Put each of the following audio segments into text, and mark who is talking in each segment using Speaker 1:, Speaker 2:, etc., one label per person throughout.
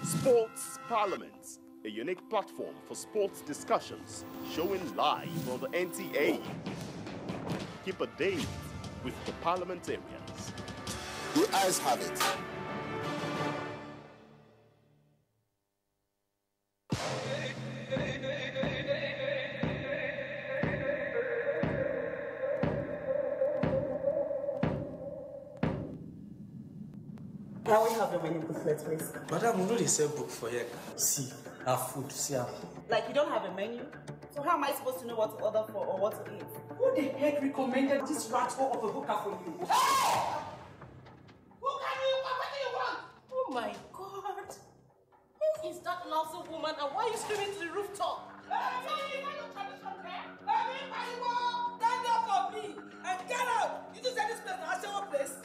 Speaker 1: Sports Parliament, a unique platform for sports discussions, showing live on the NTA. Keep a date with the parliamentarians.
Speaker 2: The eyes have it.
Speaker 3: Can we have the menu booklet, please?
Speaker 4: Madam, we know they sell book for here. See, our food, see our...
Speaker 3: Like you don't have a menu? So how am I supposed to know what to order for or what to eat?
Speaker 5: Who the heck recommended this rat hole of a hooker for you?
Speaker 3: Hey! What do you want? Oh my God! Who is that lousy woman and why are you screaming to the rooftop?
Speaker 5: Stand up for me and get out! You just said this place is a shower place.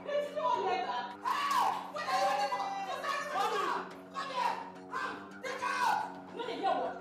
Speaker 3: Please don't let her.
Speaker 5: What are you waiting for? Mommy! Come here! Come! Take her out!
Speaker 3: You didn't hear what?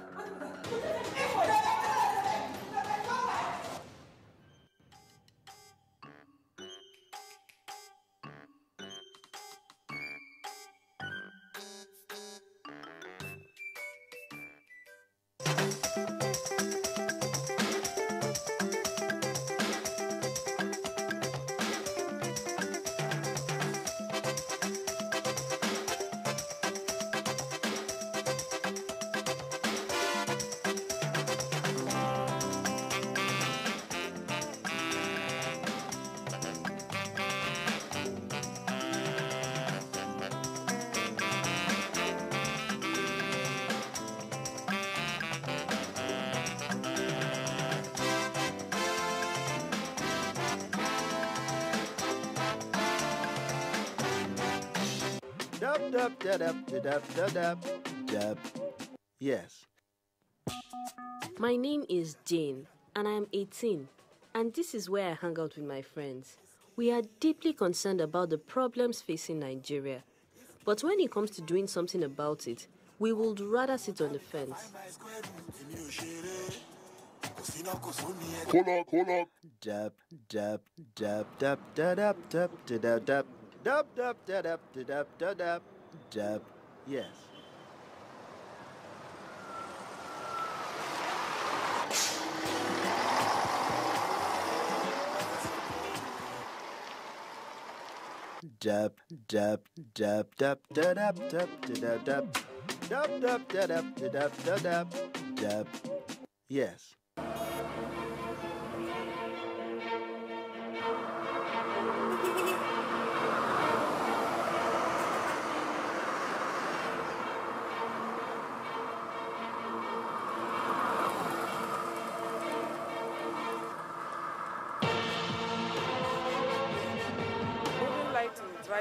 Speaker 6: Yes.
Speaker 7: My name is Jane, and I am 18, and this is where I hang out with my friends. We are deeply concerned about the problems facing Nigeria, but when it comes to doing something about it, we would rather sit on the fence.
Speaker 1: Hold up.
Speaker 6: Dab, dab, dab, dab, dab, dab, dab, dab, dab, dab, dab, dab, dab, dab, dab, dab. Yes. Dab, dab, dab, dab, dab, dab, dab, dab, dab, dab, dab, dab, dab, dab, dab, dab. Yes.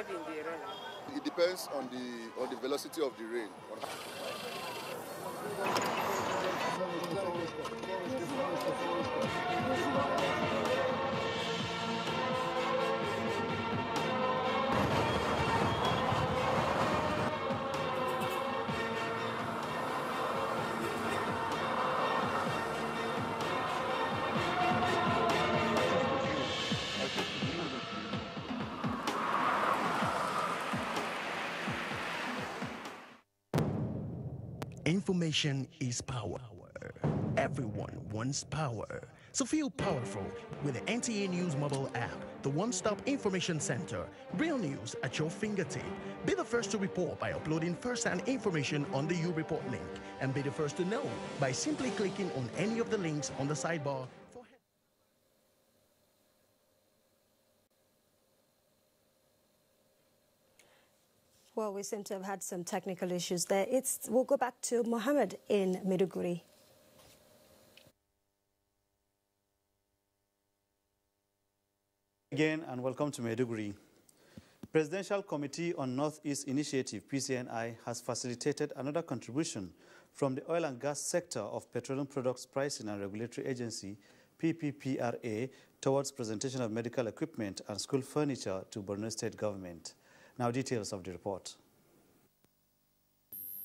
Speaker 8: In the rain?
Speaker 2: It depends on the velocity of the rain.
Speaker 9: Information is power. Everyone wants power. So feel powerful with the NTA News mobile app, the one-stop information center. Real news at your fingertip. Be the first to report by uploading first-hand information on the U-Report link. And be the first to know by simply clicking on any of the links on the sidebar.
Speaker 10: Well, we seem to have had some technical issues there. We'll go back to Mohammed in Maiduguri.
Speaker 11: Again, and welcome to Maiduguri. Presidential Committee on Northeast Initiative, PCNI, has facilitated another contribution from the oil and gas sector of Petroleum Products Pricing and Regulatory Agency, PPPRA, towards presentation of medical equipment and school furniture to Borno State government. Now, details of the report.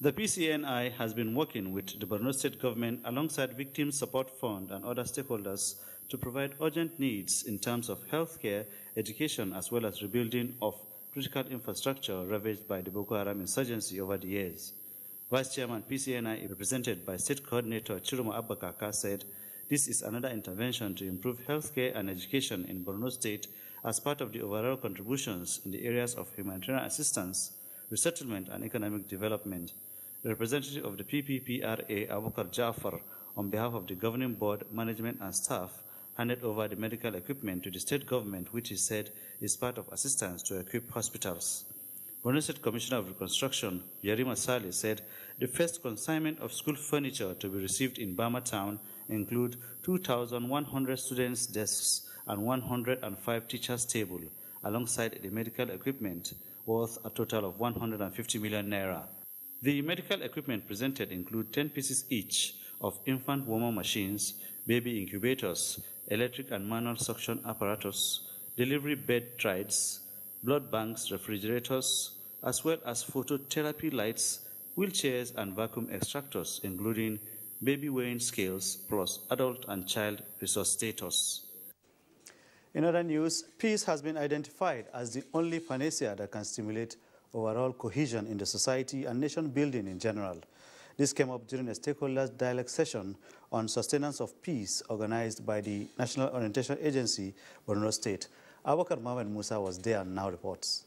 Speaker 11: The PCNI has been working with the Borno State government alongside Victim Support Fund and other stakeholders to provide urgent needs in terms of healthcare, education, as well as rebuilding of critical infrastructure ravaged by the Boko Haram insurgency over the years. Vice Chairman PCNI, represented by State Coordinator Chiroma Abba Kaka, said this is another intervention to improve healthcare and education in Borno State as part of the overall contributions in the areas of humanitarian assistance, resettlement, and economic development. The representative of the PPPRA, Abubakar Jafar, on behalf of the governing board, management, and staff, handed over the medical equipment to the state government, which he said is part of assistance to equip hospitals. Borno State Commissioner of Reconstruction, Yerima Saleh, said the first consignment of school furniture to be received in Bama town include 2,100 students' desks and 105 teachers' tables, alongside the medical equipment worth a total of 150 million naira. The medical equipment presented include 10 pieces each of infant warmer machines, baby incubators, electric and manual suction apparatus, delivery bed trides, blood banks, refrigerators, as well as phototherapy lights, wheelchairs, and vacuum extractors, including baby weighing scales, plus adult and child resuscitators. In other news, peace has been identified as the only panacea that can stimulate overall cohesion in the society and nation building in general. This came up during a stakeholders dialogue session on sustenance of peace organized by the National Orientation Agency, Borno State. Abubakar Mohamed Musa was there and now reports.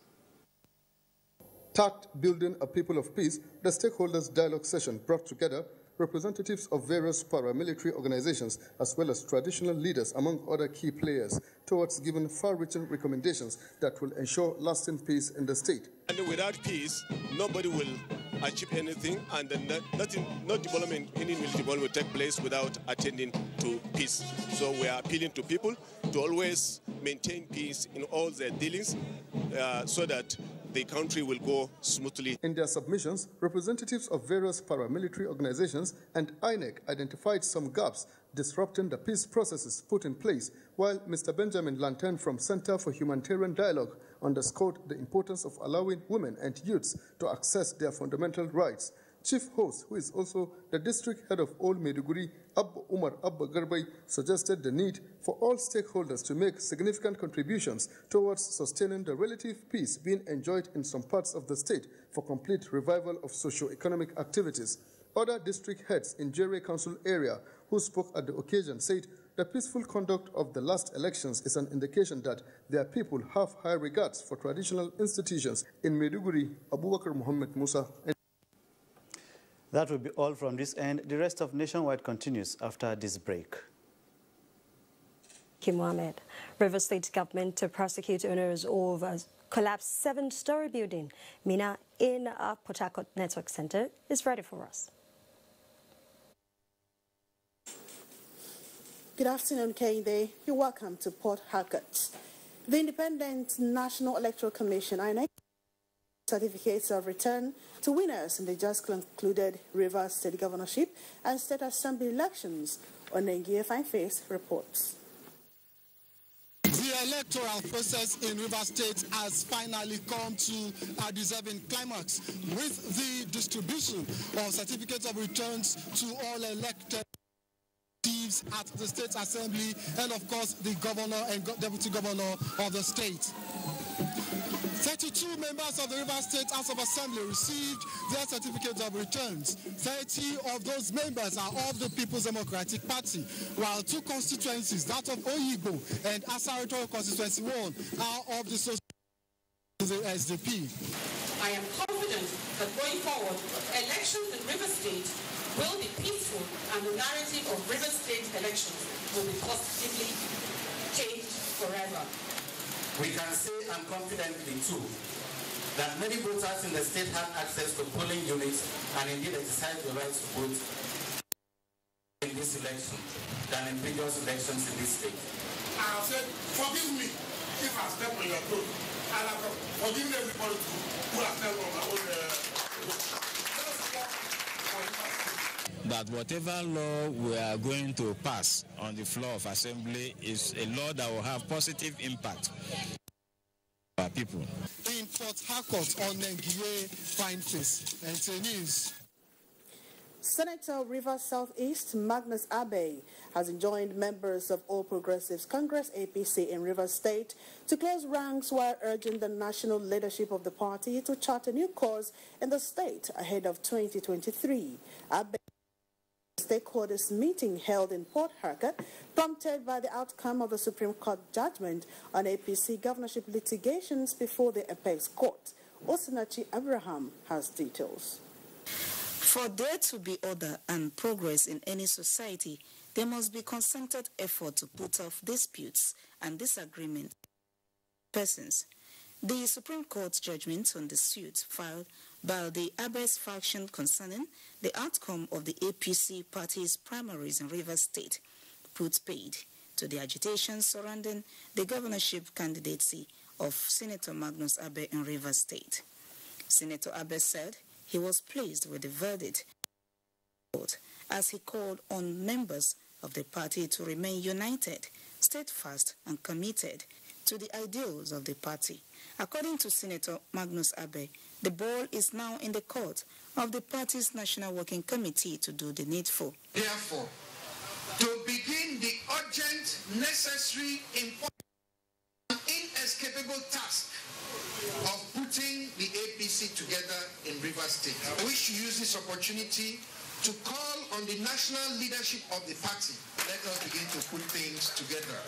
Speaker 2: Tact Building a People of Peace, the stakeholders dialogue session brought together representatives of various paramilitary organizations as well as traditional leaders among other key players towards giving far-reaching recommendations that will ensure lasting peace in the state.
Speaker 12: And without peace, nobody will achieve anything, and no development, any development will take place without attending to peace. So we are appealing to people to always maintain peace in all their dealings so that the country will go smoothly.
Speaker 2: In their submissions, representatives of various paramilitary organizations and INEC identified some gaps disrupting the peace processes put in place, while Mr. Benjamin Lantern from Center for Humanitarian Dialogue underscored the importance of allowing women and youths to access their fundamental rights. Chief Host, who is also the district head of Old Maiduguri, Abba Umar Abba Garbay, suggested the need for all stakeholders to make significant contributions towards sustaining the relative peace being enjoyed in some parts of the state for complete revival of socio-economic activities. Other district heads in Jere Council area who spoke at the occasion said the peaceful conduct of the last elections is an indication that their people have high regards for traditional institutions. In Maiduguri, Abubakar Mohamed Musa.
Speaker 11: That will be all from this end. The rest of Nationwide continues after this break.
Speaker 10: Kim Mohammed. River State government to prosecute owners of a collapsed 7-story building, Mina, in our Port Harcourt Network Center, is ready for us.
Speaker 13: Good afternoon, Kehinde. You're welcome to Port Harcourt. The Independent National Electoral Commission, INEC, certificates of return to winners in the just concluded Rivers State Governorship and State Assembly elections. Onengie Fine-Face reports.
Speaker 14: The electoral process in Rivers State has finally come to a deserving climax with the distribution of certificates of returns to all elected at the State Assembly and, of course, the Governor and Deputy Governor of the state. 32 members of the Rivers State House of Assembly received their certificates of returns. 30 of those members are of the People's Democratic Party, while 2 constituencies, that of Oyigbo and Asarito Constituency 1, are of the SDP.
Speaker 3: I am confident that going forward, elections in Rivers State will be peaceful and the narrative of Rivers State elections will be positively changed forever.
Speaker 15: We can say confidently too that many voters in the state have access to polling units and indeed exercise the right to vote in this election than in previous elections in this state.
Speaker 16: I have said, forgive me if I step on your toe. And I have forgiven everybody who has stepped on my own
Speaker 17: that whatever law we are going to pass on the floor of Assembly is a law that will have positive impact on our people.
Speaker 14: In Port Harcourt, Onengie Fine-Face, NTA News.
Speaker 13: Senator of Rivers Southeast Magnus Abe has enjoined members of All Progressives Congress APC in Rivers State to close ranks while urging the national leadership of the party to chart a new course in the state ahead of 2023. Abe stakeholders meeting held in Port Harcourt, prompted by the outcome of the Supreme Court judgment on APC governorship litigations before the Apex Court. Osinachi Abraham has details.
Speaker 18: For there to be order and progress in any society, there must be concerted effort to put off disputes and disagreements with persons. The Supreme Court judgment on the suit filed by the Abe's faction concerning the outcome of the APC party's primaries in Rivers State put paid to the agitation surrounding the governorship candidacy of Senator Magnus Abe in Rivers State. Senator Abe said he was pleased with the verdict as he called on members of the party to remain united, steadfast and committed to the ideals of the party. According to Senator Magnus Abe, the ball is now in the court of the party's National Working Committee to do the needful.
Speaker 19: Therefore, to begin the urgent, necessary, important, and inescapable task of putting the APC together in Rivers State, I wish to use this opportunity to call on the national leadership of the party. Let us begin to put things together.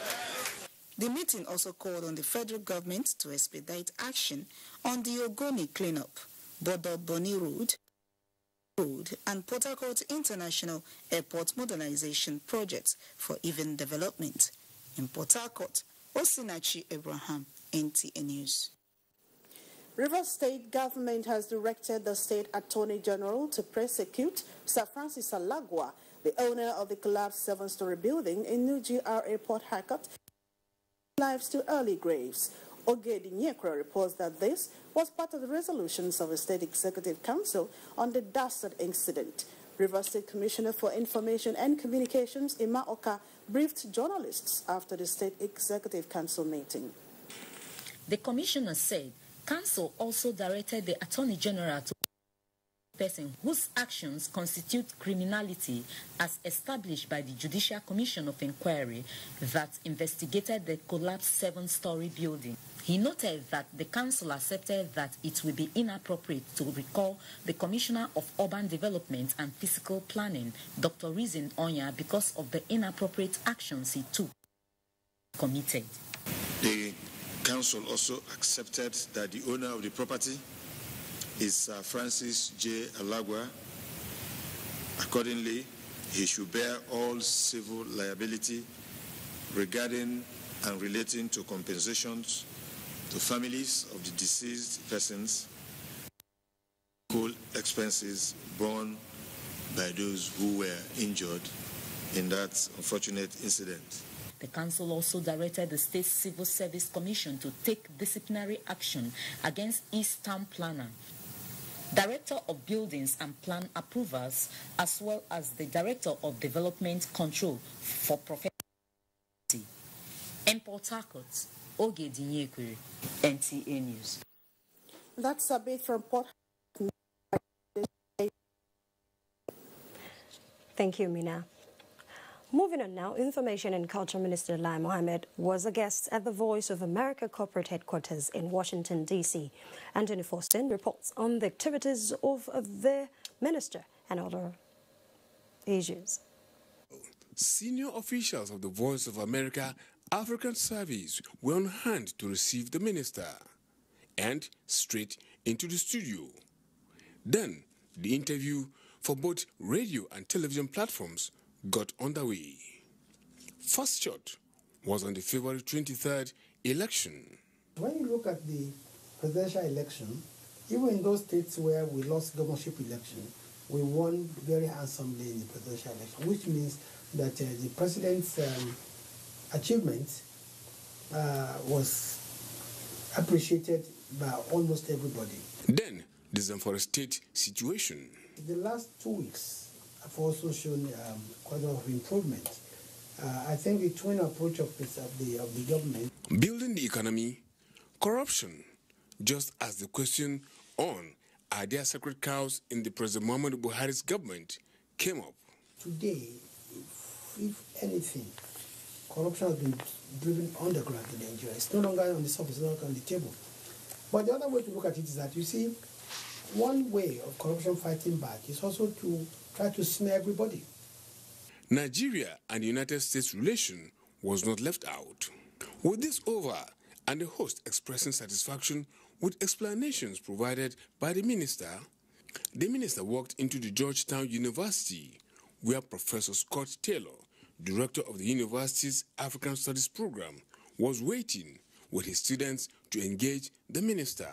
Speaker 18: The meeting also called on the federal government to expedite action on the Ogoni cleanup, Bodo Boni Road, and Port Harcourt International Airport modernization projects for even development. In Port Harcourt, Osinachi Abraham, NTA News.
Speaker 13: Rivers State government has directed the State Attorney General to prosecute Sir Francis Alagwa, the owner of the collapsed 7-story building in New GRA Port Harcourt, lives to early graves. Ogedi Nyekro reports that this was part of the resolutions of the State Executive Council on the dastard incident. Rivers State Commissioner for Information and Communications, Ima Oka, briefed journalists after the State Executive Council meeting.
Speaker 20: The Commissioner said Council also directed the Attorney General to person whose actions constitute criminality as established by the Judicial Commission of Inquiry that investigated the collapsed 7-story building. He noted that the Council accepted that it would be inappropriate to recall the Commissioner of Urban Development and Physical Planning, Dr. Rizin Onya, because of the inappropriate actions he took committed.
Speaker 21: The Council also accepted that the owner of the property is Francis J. Alagwa. Accordingly, he should bear all civil liability regarding and relating to compensations to families of the deceased persons, medical expenses borne by those who were injured in that unfortunate incident.
Speaker 20: The Council also directed the State Civil Service Commission to take disciplinary action against East Town Planner, Director of Buildings and Plan Approvers, as well as the Director of Development Control for Professional. In Port Harcourt, Ogedi Nyekwe, NTA News.
Speaker 13: That's a bit from Port Harcourt.
Speaker 10: Thank you, Mina. Moving on now, Information and Culture Minister Lai Mohammed was a guest at the Voice of America corporate headquarters in Washington, D.C. Anthony Faustin reports on the activities of the minister and other issues.
Speaker 22: Senior officials of the Voice of America African Service were on hand to receive the minister and straight into the studio. Then, the interview for both radio and television platforms got underway. First shot was on the February 23rd election.
Speaker 23: When you look at the presidential election, even in those states where we lost governorship election, we won very handsomely in the presidential election, which means that the president's achievement was appreciated by almost everybody.
Speaker 22: Then, the Zamfara state situation.
Speaker 23: The last 2 weeks have also shown quite a lot of improvement. I think the twin approach of the government.
Speaker 22: Building the economy, corruption, just as the question on are there sacred cows in the President Muhammadu Buhari's government came up.
Speaker 23: Today, if anything, corruption has been driven underground in Nigeria. It's no longer on the surface, it's no longer on the table. But the other way to look at it is that, you see, one way of corruption fighting back is also to try to smear everybody.
Speaker 22: Nigeria and the United States relation was not left out. With this over, and the host expressing satisfaction with explanations provided by the minister walked into the Georgetown University, where Professor Scott Taylor, director of the university's African Studies program, was waiting with his students to engage the minister.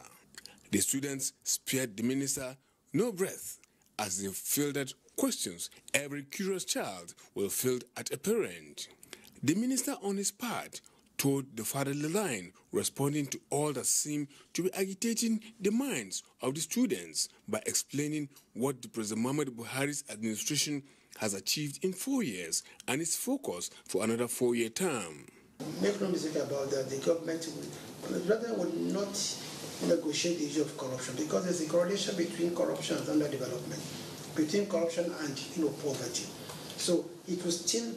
Speaker 22: The students spared the minister no breath as they fielded questions every curious child will field at a parent. The minister, on his part, towed the fatherly line, responding to all that seemed to be agitating the minds of the students by explaining what the President Muhammadu Buhari's administration has achieved in 4 years and its focus for another 4-year term.
Speaker 23: Make no mistake about that, the government will not negotiate the issue of corruption, because there's a correlation between corruption and underdevelopment, between corruption and poverty. So it will still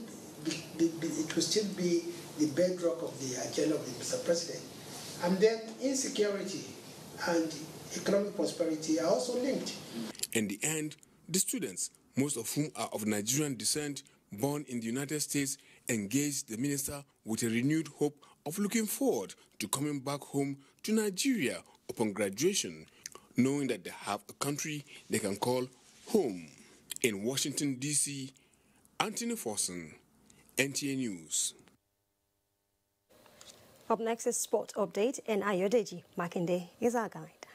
Speaker 23: be the bedrock of the agenda of the Mr. President. And then insecurity and economic prosperity are also linked.
Speaker 22: In the end, the students, most of whom are of Nigerian descent, born in the United States, engaged the minister with a renewed hope of looking forward to coming back home to Nigeria upon graduation, knowing that they have a country they can call home. In Washington, D.C., Anthony Forson, NTA News.
Speaker 10: Up next is Sport Update, and Ayodeji Makinde is our guide.